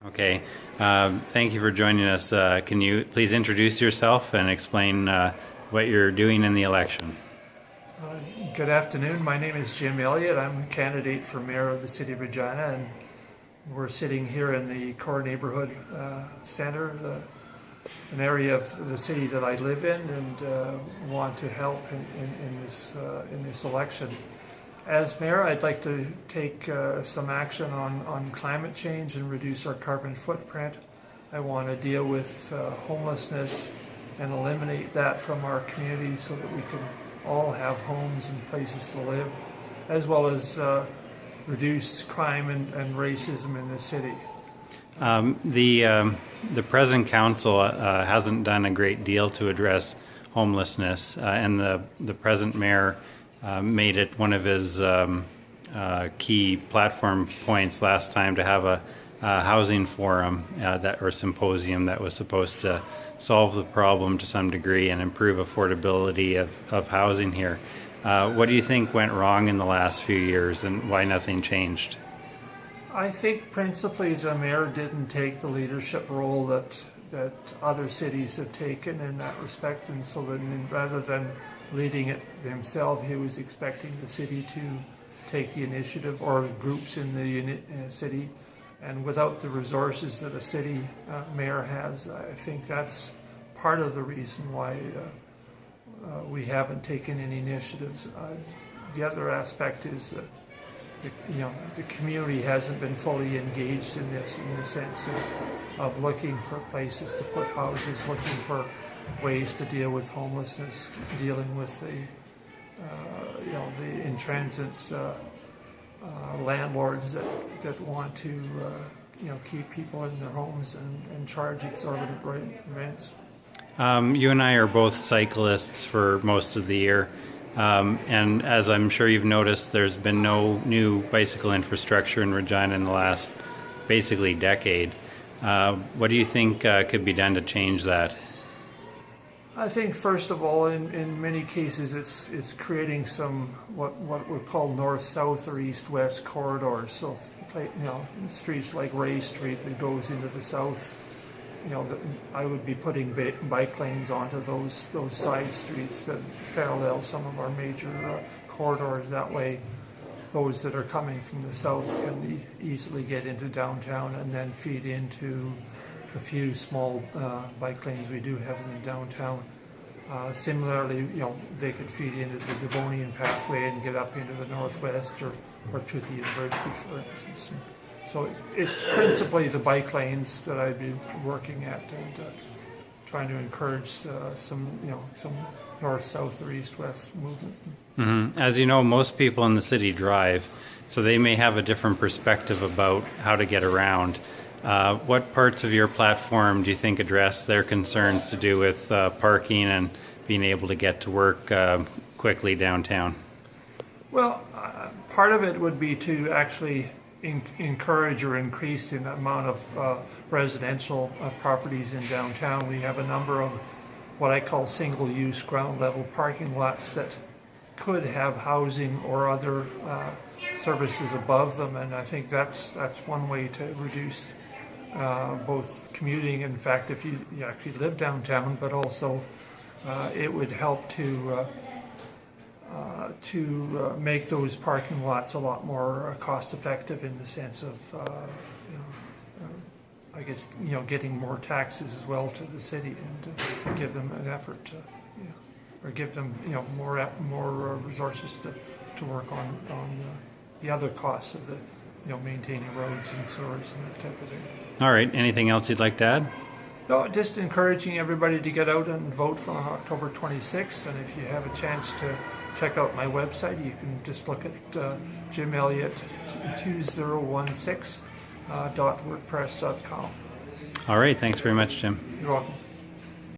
Okay. Thank you for joining us. Can you please introduce yourself and explain what you're doing in the election? Good afternoon. My name is Jim Elliott. I'm a candidate for mayor of the city of Regina, and we're sitting here in the core neighborhood center, an area of the city that I live in, and want to help in this election. As mayor, I'd like to take some action on climate change and reduce our carbon footprint. I want to deal with homelessness and eliminate that from our community so that we can all have homes and places to live, as well as reduce crime and racism in the city. The present council hasn't done a great deal to address homelessness, and the present mayor made it one of his key platform points last time to have a housing forum or symposium that was supposed to solve the problem to some degree and improve affordability of housing here. What do you think went wrong in the last few years, and why nothing changed? I think principally the mayor didn't take the leadership role that other cities have taken in that respect, and so then rather than leading it himself, he was expecting the city to take the initiative, or groups in the city. And without the resources that a city mayor has, I think that's part of the reason why we haven't taken any initiatives. The other aspect is that the community hasn't been fully engaged in this, in the sense of looking for places to put houses, looking for ways to deal with homelessness, dealing with the in-transit landlords that want to keep people in their homes and charge exorbitant rents. You and I are both cyclists for most of the year, and as I'm sure you've noticed, there's been no new bicycle infrastructure in Regina in the last basically decade. What do you think could be done to change that? I think first of all, in many cases, it's creating some what we call north-south or east-west corridors. So, streets like Ray Street that goes into the south. I would be putting bike lanes onto those side streets that parallel some of our major corridors. That way, those that are coming from the south can easily get into downtown and then feed into the few small bike lanes we do have in downtown. Similarly, they could feed into the Devonian pathway and get up into the northwest or to the university, for instance. So it's principally the bike lanes that I'd be working at and trying to encourage some north, south, or east, west movement. Mm-hmm. As you know, most people in the city drive, so they may have a different perspective about how to get around. What parts of your platform do you think address their concerns to do with parking and being able to get to work quickly downtown? Well, part of it would be to actually encourage or increase the amount of residential properties in downtown. We have a number of what I call single-use ground-level parking lots that could have housing or other services above them, and I think that's one way to reduce both commuting. In fact, if you actually live downtown, but also it would help to make those parking lots a lot more cost-effective in the sense of, getting more taxes as well to the city and to give them an effort to, or give them, more resources to work on the other costs of the, maintaining roads and sewers and that type of thing. All right. Anything else you'd like to add? No, just encouraging everybody to get out and vote on October 26th. And if you have a chance to check out my website, you can just look at Jim Elliott 2016 .wordpress.com. All right. Thanks very much, Jim. You're welcome.